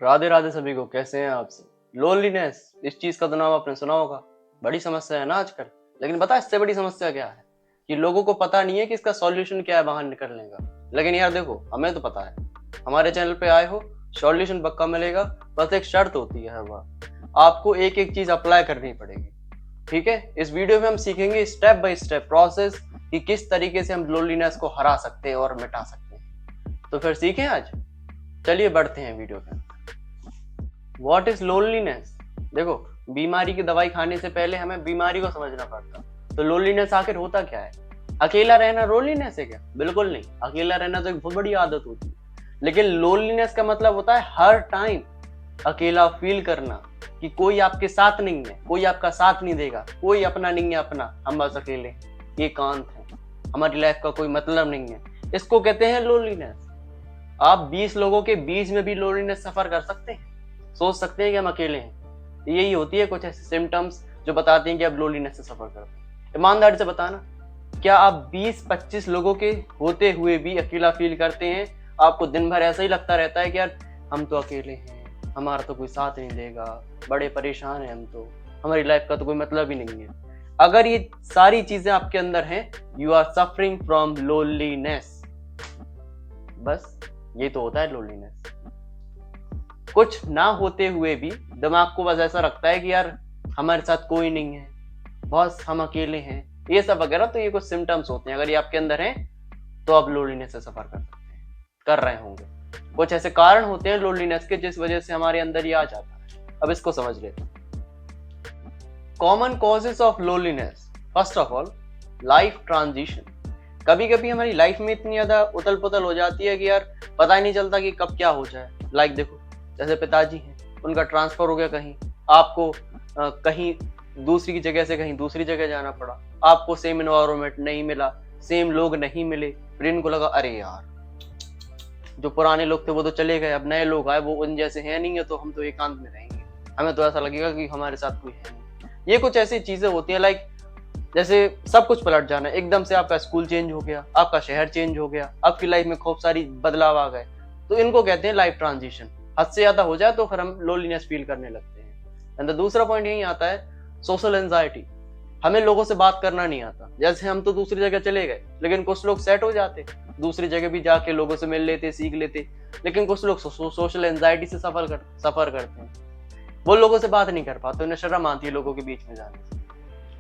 राधे राधे सभी को। कैसे हैं आप सब। लोनलीनेस, इस चीज का तो नाम आपने सुना होगा। बड़ी समस्या है ना आजकल। लेकिन पता है इससे बड़ी समस्या क्या है? कि लोगों को पता नहीं है कि इसका सॉल्यूशन क्या है बाहर निकलने का। लेकिन यार देखो, हमें तो पता है। हमारे चैनल पे आए हो, सॉल्यूशन पक्का मिलेगा। बस एक शर्त होती है हर बार, आपको एक एक चीज अप्लाई करनी पड़ेगी। ठीक है, इस वीडियो में हम सीखेंगे स्टेप बाय स्टेप प्रोसेस कि किस तरीके से हम लोनलीनेस को हरा सकते हैं और मिटा सकते हैं। तो फिर सीखें आज। चलिए बढ़ते हैं वीडियो पे। What is loneliness? देखो, बीमारी की दवाई खाने से पहले हमें बीमारी को समझना पड़ता। तो लोनलीनेस आखिर होता क्या है? अकेला रहना लोनलीनेस है क्या? बिल्कुल नहीं। अकेला रहना तो एक बहुत बड़ी आदत होती है। लेकिन लोनलीनेस का मतलब होता है हर टाइम अकेला फील करना, कि कोई आपके साथ नहीं है, कोई आपका साथ नहीं देगा, कोई अपना नहीं है अपना, हम बस अकेले एकांत हैं, हमारी लाइफ का कोई मतलब नहीं है। इसको कहते हैं लोनलीनेस। आप 20 लोगों के बीच में भी लोनलीनेस सफर कर सकते हैं, सोच सकते हैं कि हम अकेले हैं। यही होती है कुछ ऐसे सिम्टम्स जो बताते हैं कि आप लोनलीनेस से सफर करते हैं। ईमानदारी से बताना, क्या आप 20-25 लोगों के होते हुए भी अकेला फील करते हैं? आपको दिन भर ऐसा ही लगता रहता है कि यार हम तो अकेले हैं, हमारा तो कोई साथ नहीं देगा, बड़े परेशान हैं हम तो, हमारी लाइफ का तो कोई मतलब ही नहीं है। अगर ये सारी चीजें आपके अंदर हैं, you are suffering from loneliness. बस ये तो होता है लोनलीनेस। कुछ ना होते हुए भी दिमाग को बस ऐसा रखता है कि यार हमारे साथ कोई नहीं है, बस हम अकेले हैं, ये सब वगैरह। तो ये कुछ सिम्टम्स होते हैं, अगर ये आपके अंदर हैं तो आप लोनलीनेस से सफर कर सकते हैं, कर रहे होंगे। कुछ ऐसे कारण होते हैं लोनलीनेस के जिस वजह से हमारे अंदर ये आ जाता है। अब इसको समझ लेते हैं। Common causes of loneliness. First of all, life transition. कभी कभी हमारी लाइफ में इतनी ज्यादा उथल पुथल हो जाती है कि यार पता ही नहीं चलता कि कब क्या हो जाए। लाइक देखो, जैसे पिताजी हैं, उनका ट्रांसफर हो गया कहीं, आपको कहीं दूसरी जगह से कहीं दूसरी जगह जाना पड़ा, आपको सेम एनवायरनमेंट नहीं मिला, सेम लोग नहीं मिले। फिर इनको लगा अरे यार जो पुराने लोग थे वो तो चले गए, अब नए लोग आए, वो उन जैसे हैं नहीं है, तो हम तो एकांत में रहेंगे। हमें तो ऐसा लगेगा कि हमारे साथ कोई है नहीं। ये कुछ ऐसी चीजें होती हैं, लाइक जैसे सब कुछ पलट जाना, एकदम से आपका स्कूल चेंज हो गया, आपका शहर चेंज हो गया, आपकी लाइफ में खूब सारी बदलाव आ गए। तो इनको कहते हैं लाइफ ट्रांजिशन। हद से ज्यादा हो जाए तो फिर हम लोनलीनेस फील करने लगते हैं। एंड दूसरा पॉइंट यही आता है, सोशल एंजाइटी। हमें लोगों से बात करना नहीं आता। जैसे हम तो दूसरी जगह चले गए, लेकिन कुछ लोग सेट हो जाते, दूसरी जगह भी जाके लोगों से मिल लेते, सीख लेते। लेकिन कुछ लोग सोशल एंजाइटी से सफर करते हैं। वो लोगों से बात नहीं कर पाते, उन्हें शर्म आती है लोगों के बीच में जाने से,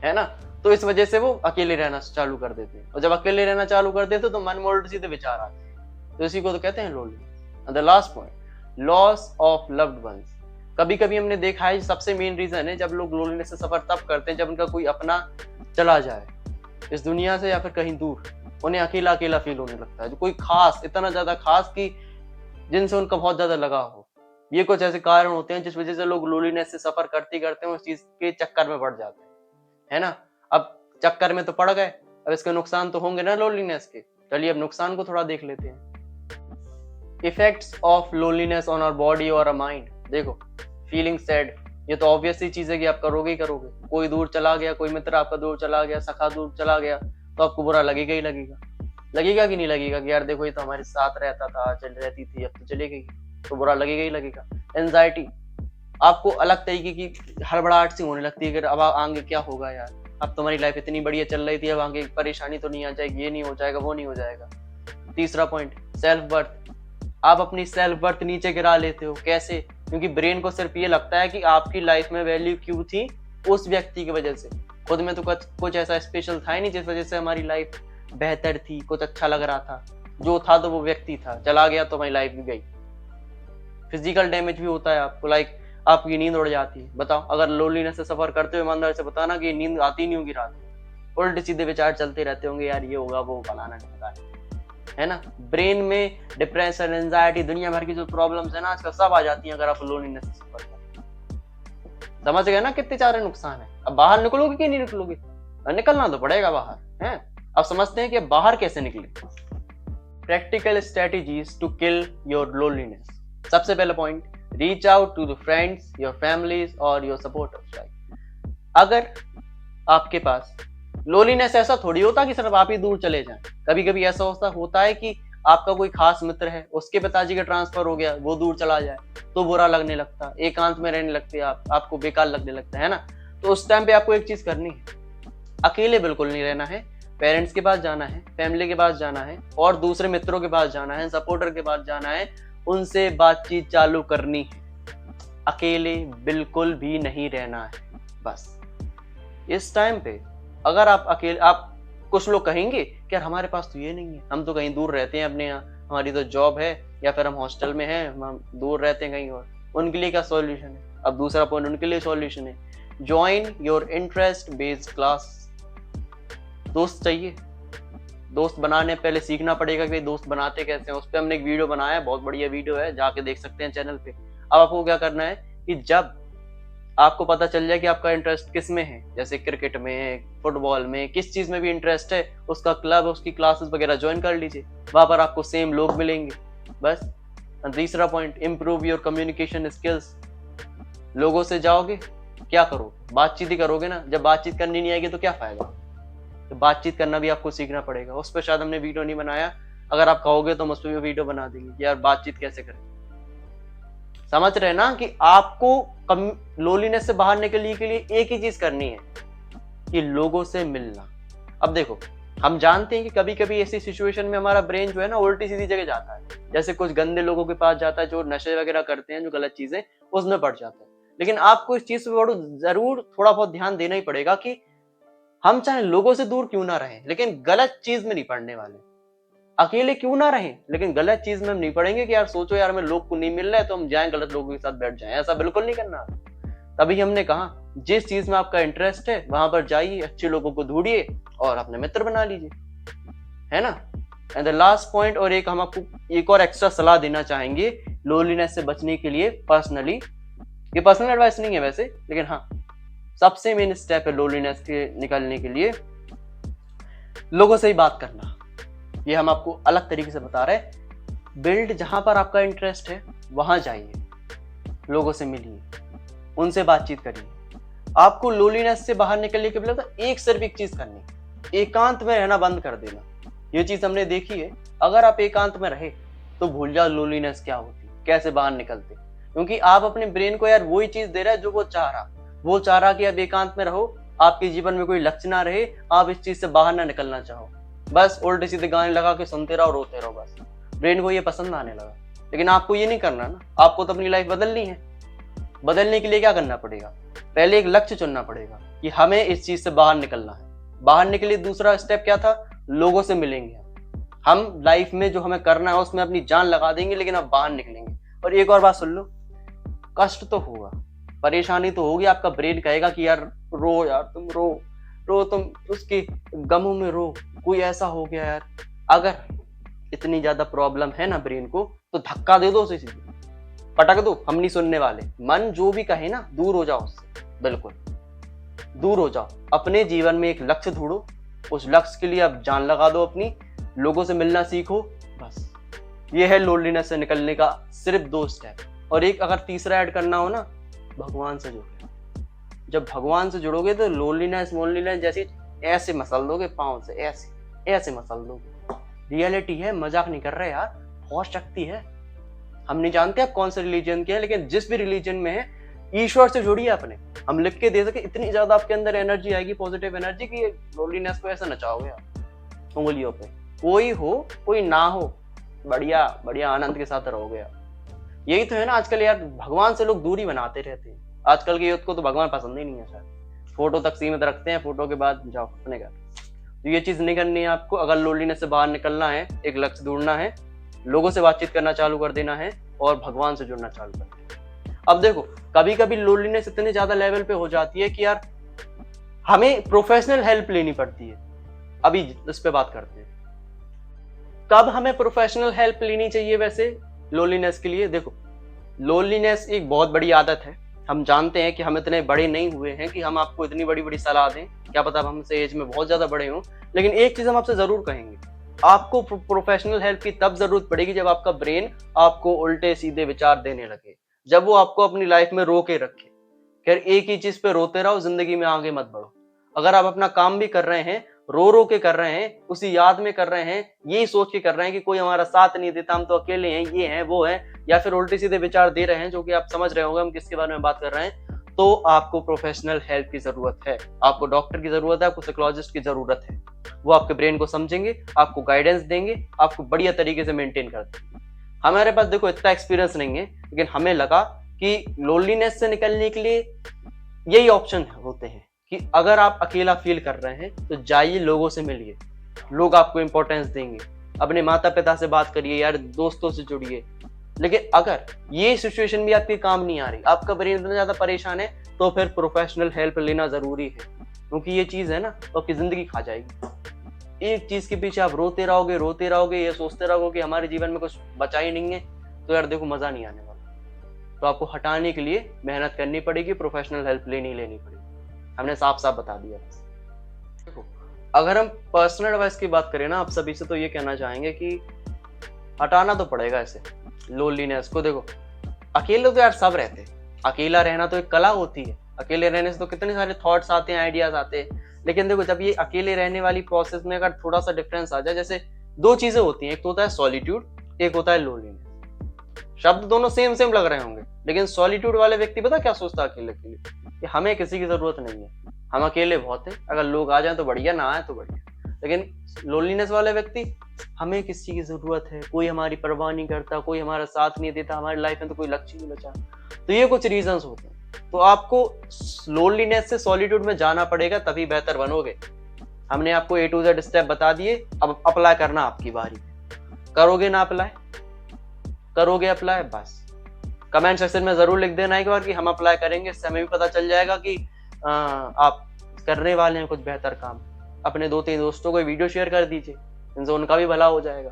है ना। तो इस वजह से वो अकेले रहना चालू कर देते हैं, और जब अकेले रहना चालू कर देते हैं तो मन में उल्टे सीधे विचार आते हैं। तो इसी को तो कहते हैं lonely. The last point, loss of loved ones. कभी कभी हमने देखा है सबसे मेन रीजन है जब लोग लोनलीनेस से सफर तब करते हैं जब उनका कोई अपना चला जाए इस दुनिया से या फिर कहीं दूर। उन्हें अकेला अकेला फील होने लगता है, जो कोई खास, इतना ज्यादा खास कि जिनसे उनका बहुत ज्यादा लगाव हो। ये कुछ ऐसे कारण होते हैं जिस वजह से लोग लोनलीनेस से सफर करते करते उस चीज के चक्कर में पड़ जाते हैं, है ना। अब चक्कर में तो पड़ गए, अब इसके नुकसान तो होंगे ना लोनलीनेस के। चलिए अब नुकसान को थोड़ा देख लेते हैं। Effects of loneliness on our body और माइंड। देखो, फीलिंग सैड, ये तो ऑब्वियस सी चीज है कि आप करोगे ही करोगे। कोई दूर चला गया, कोई मित्र आपका दूर चला गया, सखा दूर चला गया, तो आपको बुरा लगेगा ही लगेगा। लगेगा कि नहीं लगेगा कि यार देखो ये तो हमारे साथ रहता था, चल रहती थी, अब तो चली गई, तो बुरा लगेगा ही लगेगा। एंजाइटी, आपको अलग तरीके की हड़बड़ाहट सी होने लगती है कि अब आगे क्या होगा यार, अब तुम्हारी लाइफ इतनी बढ़िया चल रही थी, अब आगे परेशानी तो नहीं आ जाएगी, ये नहीं हो जाएगा, वो नहीं हो जाएगा। तीसरा पॉइंट, सेल्फ वर्थ। आप अपनी सेल्फ वर्थ नीचे गिरा लेते हो। कैसे? क्योंकि ब्रेन को सिर्फ ये लगता है कि आपकी लाइफ में वैल्यू क्यों थी, उस व्यक्ति की वजह से। खुद में तो कुछ ऐसा स्पेशल था ही नहीं जिस वजह से हमारी लाइफ बेहतर थी, कुछ अच्छा लग रहा था। जो था तो वो व्यक्ति था, चला गया तो हमारी लाइफ भी गई। फिजिकल डैमेज भी होता है आपको, लाइक आपकी नींद उड़ जाती है। बताओ, अगर लोनलीनेस से सफर करते हो, ईमानदारी से बताना कि नींद आती नहीं होगी रात में, उल्टे सीधे विचार चलते रहते होंगे, यार ये होगा, वो फलाना ढिमका है ना। ब्रेन में डिप्रेशन, एंजाइटी, दुनिया भर की जो प्रॉब्लम्स है ना आजकल, सब आ जाती हैं अगर आप लोनलीनेस से सफर करते हो। समझ गए ना कितने सारे नुकसान है। अब बाहर निकलोगे कि नहीं निकलोगे? निकलना तो पड़ेगा बाहर, है। अब समझते हैं कि बाहर कैसे निकले। Practical strategies to kill your loneliness. सबसे पहला point, reach out to the friends, your families और योर सपोर्टर्स। अगर आपके पास लोनलीनेस, ऐसा थोड़ी होता कि सिर्फ आप ही दूर चले जाएं। कभी कभी ऐसा होता है कि आपका कोई खास मित्र है, उसके पिताजी का ट्रांसफर हो गया, वो दूर चला जाए, तो बुरा लगने लगता, एकांत में रहने लगते आपको बेकार लगने लगता है ना। तो उस टाइम पे आपको एक चीज करनी है, अकेले बिल्कुल नहीं रहना है, पेरेंट्स के पास जाना है, फैमिली के पास जाना है और दूसरे मित्रों के पास जाना है, सपोर्टर के पास जाना है, उनसे बातचीत चालू करनी है। अकेले बिल्कुल भी नहीं रहना है। बस इस टाइम पे अगर आप अकेले, आप कुछ लोग कहेंगे कि यार हमारे पास तो ये नहीं है, हम तो कहीं दूर रहते हैं अपने यहाँ, हमारी तो जॉब है या फिर हम हॉस्टल में हैं, हम दूर रहते हैं कहीं और, उनके लिए क्या सॉल्यूशन है? अब दूसरा पॉइंट उनके लिए सॉल्यूशन है, join your interest based class. दोस्त चाहिए, दोस्त बनाने पहले सीखना पड़ेगा कि दोस्त बनाते कैसे हैं। उस पर हमने एक वीडियो बनाया है, बहुत बढ़िया वीडियो है, जाके देख सकते हैं चैनल पे। अब आपको क्या करना है कि जब आपको पता चल जाए कि आपका इंटरेस्ट किस में है, जैसे क्रिकेट में, फुटबॉल में, किस चीज में भी इंटरेस्ट है, उसका क्लब, उसकी क्लासेस वगैरह ज्वाइन कर लीजिए, वहां पर आपको सेम लोग मिलेंगे। बस। तीसरा point, improve your communication skills. लोगों से जाओगे, क्या करो? बातचीत ही करोगे ना। जब बातचीत करनी नहीं आएगी तो क्या फायदा? तो बातचीत करना भी आपको सीखना पड़ेगा। उस पर शायद हमने वीडियो नहीं बनाया, अगर आप कहोगे तो हम उस पर भी वीडियो बना देंगे कि यार बातचीत कैसे करें। समझ रहे ना कि आपको लोनलीनेस से बाहर निकलने के लिए एक ही चीज करनी है कि लोगों से मिलना। अब देखो, हम जानते हैं कि कभी कभी ऐसी सिचुएशन में हमारा ब्रेन जो है ना उल्टी सीधी जगह जाता है, जैसे कुछ गंदे लोगों के पास जाता है जो नशे वगैरह करते हैं, जो गलत चीजें, उसमें पड़ जाता है। लेकिन आपको इस चीज पर जरूर थोड़ा बहुत ध्यान देना ही पड़ेगा कि हम चाहे लोगों से दूर क्यों ना रहें, लेकिन गलत चीज में नहीं पड़ने वाले। अकेले क्यों ना रहें, लेकिन गलत चीज में हम नहीं पड़ेंगे कि यार सोचो यार हमें लोग को नहीं मिल रहा है तो हम जाएं गलत लोगों के साथ बैठ जाएं, ऐसा बिल्कुल नहीं करना। तभी हमने कहा जिस चीज में आपका इंटरेस्ट है वहां पर जाइए, अच्छे लोगों को ढूंढिए और अपने मित्र बना लीजिए, है ना। एंड द लास्ट पॉइंट, और एक हम आपको एक और एक्स्ट्रा सलाह देना चाहेंगे लोनलीनेस से बचने के लिए पर्सनली। ये पर्सनल एडवाइस नहीं है वैसे, लेकिन हाँ सबसे मेन स्टेप है लोनलीनेस के निकलने के लिए, लोगों से ही बात करना। ये हम आपको अलग तरीके से बता रहे हैं। बिल्ड जहां पर आपका इंटरेस्ट है वहां जाइए, लोगों से मिलिए, उनसे बातचीत करिए। आपको लोनलीनेस से बाहर निकलने के लिए एक सिर्फ एक चीज करनी, एकांत में रहना बंद कर देना। ये चीज हमने देखी है, अगर आप एकांत में रहे तो भूल जाओ लोनलीनेस क्या होती, कैसे बाहर निकलते। क्योंकि आप अपने ब्रेन को यार वही चीज दे रहा है जो वो चाह रहा कि आप एकांत में रहो, आपके जीवन में कोई लक्ष्य ना रहे, आप इस चीज से बाहर ना निकलना चाहो, बस उल्टे सीधे गाने लगा के सुनते रहो, रोते रहो। बस ब्रेन को ये पसंद आने लगा। लेकिन आपको ये नहीं करना ना, आपको तो अपनी लाइफ बदलनी है। बदलने के लिए क्या करना पड़ेगा? पहले एक लक्ष्य चुनना पड़ेगा कि हमें इस चीज से बाहर निकलना है। बाहर निकले दूसरा स्टेप क्या था? लोगों से मिलेंगे। हम लाइफ में जो हमें करना है उसमें अपनी जान लगा देंगे, लेकिन अब बाहर निकलेंगे। और एक और बात सुन लो, कष्ट तो होगा, परेशानी तो होगी, आपका ब्रेन कहेगा कि यार रो, यार तुम रो तुम उसके गमों में रो, कोई ऐसा हो गया यार। अगर इतनी ज्यादा प्रॉब्लम है ना ब्रेन को, तो धक्का दे दो उसे, सीधे पटक दो, हम नहीं सुनने वाले। मन जो भी कहे ना, दूर हो जाओ उससे, बिल्कुल दूर हो जाओ। अपने जीवन में एक लक्ष्य ढूंढो, उस लक्ष्य के लिए अब जान लगा दो अपनी, लोगों से मिलना सीखो। बस ये है लोनलीनेस से निकलने का सिर्फ 2 स्टेप। और एक अगर तीसरा ऐड करना हो ना, भगवान से जुड़ो। जब भगवान से जुड़ोगे तो लोनलीनेस जैसी ऐसे मसल दोगे, पाँव से ऐसे मसल दोगे। रियलिटी है, मजाक नहीं कर रहे यार, बहुत शक्ति है। हम नहीं जानते आप कौन से रिलीजन के हैं, लेकिन जिस भी रिलीजन में है, ईश्वर से जुड़िए अपने। हम लिख के दे सके, इतनी ज्यादा आपके अंदर एनर्जी आएगी, पॉजिटिव एनर्जी, कि लोनलीनेस को ऐसा नचाओगे आप उंगलियों पे। कोई हो कोई ना हो, बढ़िया बढ़िया आनंद के साथ रहोगे आप। यही तो है ना आजकल यार, भगवान से लोग दूरी बनाते रहते हैं। आजकल के यूथ को तो भगवान पसंद ही नहीं है शायद, फोटो तक सीमित रखते हैं, फोटो के बाद जाओ अपने घर। तो ये चीज नहीं करनी है आपको। अगर लोनलीनेस से बाहर निकलना है, एक लक्ष्य ढूंढना है, लोगों से बातचीत करना चालू कर देना है और भगवान से जुड़ना चालू कर देना है। अब देखो, कभी कभी लोनलीनेस इतने ज्यादा लेवल पे हो जाती है कि यार हमें प्रोफेशनल हेल्प लेनी पड़ती है। अभी इस पे बात करते हैं, कब हमें प्रोफेशनल हेल्प लेनी चाहिए वैसे लोनलीनेस के लिए। देखो, लोनलीनेस एक बहुत बड़ी आदत है। हम जानते हैं कि हम इतने बड़े नहीं हुए हैं कि हम आपको इतनी बड़ी बड़ी सलाह दें, क्या पता हम हमसे एज में बहुत ज्यादा बड़े हों। लेकिन एक चीज हम आपसे जरूर कहेंगे, आपको प्रोफेशनल हेल्प की तब जरूरत पड़ेगी जब आपका ब्रेन आपको उल्टे सीधे विचार देने लगे, जब वो आपको अपनी लाइफ में रोके रखे। खैर, एक ही चीज पे रोते रहो, जिंदगी में आगे मत बढ़ो। अगर आप अपना काम भी कर रहे हैं रो रो के कर रहे हैं, उसी याद में कर रहे हैं, यही सोच के कर रहे हैं कि कोई हमारा साथ नहीं देता, हम तो अकेले हैं, ये हैं वो हैं, या फिर उल्टे सीधे विचार दे रहे हैं, जो कि आप समझ रहे होंगे हम किसके बारे में बात कर रहे हैं, तो आपको प्रोफेशनल हेल्प की जरूरत है, आपको डॉक्टर की जरूरत है, आपको साइकोलॉजिस्ट की जरूरत है। वो आपके ब्रेन को समझेंगे, आपको गाइडेंस देंगे, आपको बढ़िया तरीके से मेंटेन कर देंगे। हमारे पास देखो इतना एक्सपीरियंस नहीं है, लेकिन हमें लगा कि लोनलीनेस से निकलने के लिए यही ऑप्शन होते हैं कि अगर आप अकेला फील कर रहे हैं तो जाइए, लोगों से मिलिए, लोग आपको इंपॉर्टेंस देंगे, अपने माता पिता से बात करिए यार, दोस्तों से जुड़िए। लेकिन अगर ये सिचुएशन भी आपके काम नहीं आ रही, आपका ब्रेन इतना ज्यादा परेशान है, तो फिर प्रोफेशनल हेल्प लेना जरूरी है, क्योंकि ये चीज है ना तो आपकी जिंदगी खा जाएगी। एक चीज के पीछे आप रोते रहोगे, ये सोचते रहोगे कि हमारे जीवन में कुछ बचा ही नहीं है, तो यार देखो मजा नहीं आने वाला। तो आपको हटाने के लिए मेहनत करनी पड़ेगी, प्रोफेशनल हेल्प लेनी पड़ेगी। हमने साफ साफ बता दिया। देखो अगर हम पर्सनल एडवाइस की बात करें ना आप सभी से, तो ये कहना चाहेंगे कि हटाना तो पड़ेगा ऐसे लोनलीनेस को। देखो अकेले तो यार सब रहते हैं, अकेला रहना तो एक कला होती है, अकेले रहने से तो कितने सारे थॉट्स आते हैं, आइडियाज आते हैं। लेकिन देखो जब ये अकेले रहने वाली प्रोसेस में अगर थोड़ा सा डिफरेंस आ जाए, जैसे दो चीजें होती हैं, एक तो होता है सॉलिट्यूड, एक होता है लोनलीनेस। शब्द दोनों सेम सेम लग रहे होंगे, लेकिन सॉलिट्यूड वाले व्यक्ति पता क्या सोचता है अकेले के लिए, कि हमें किसी की जरूरत नहीं है, हम अकेले बहुत है, अगर लोग आ जाए तो बढ़िया, ना आए तो बढ़िया। लेकिन लोनलीनेस वाले व्यक्ति, हमें किसी की जरूरत है, कोई हमारी परवाह नहीं करता, कोई हमारा साथ नहीं देता, हमारी लाइफ में तो कोई लक्ष्य नहीं बचा। तो ये कुछ रीजंस होते हैं। तो आपको लोनलीनेस से सॉलिट्यूड में जाना पड़ेगा, तभी बेहतर बनोगे। हमने आपको A to Z स्टेप बता दिए, अब अप्लाई करना आपकी बारी। करोगे ना अप्लाई, करोगे अप्लाई, बस कमेंट सेक्शन में जरूर लिख देना एक बार कि हम अप्लाई करेंगे। इससे हमें भी पता चल जाएगा कि आप करने वाले हैं कुछ बेहतर काम। अपने 2-3 दोस्तों को वीडियो शेयर कर दीजिए, इनसे उनका भी भला हो जाएगा।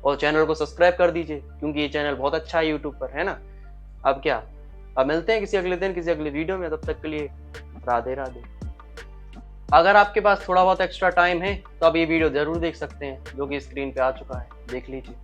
और चैनल को सब्सक्राइब कर दीजिए, क्योंकि ये चैनल बहुत अच्छा है यूट्यूब पर, है ना। अब क्या, अब मिलते हैं किसी अगले दिन किसी अगले वीडियो में, तब तक के लिए राधे राधे। अगर आपके पास थोड़ा बहुत एक्स्ट्रा टाइम है तो आप ये वीडियो जरूर देख सकते हैं, जो कि स्क्रीन पे आ चुका है, देख लीजिए।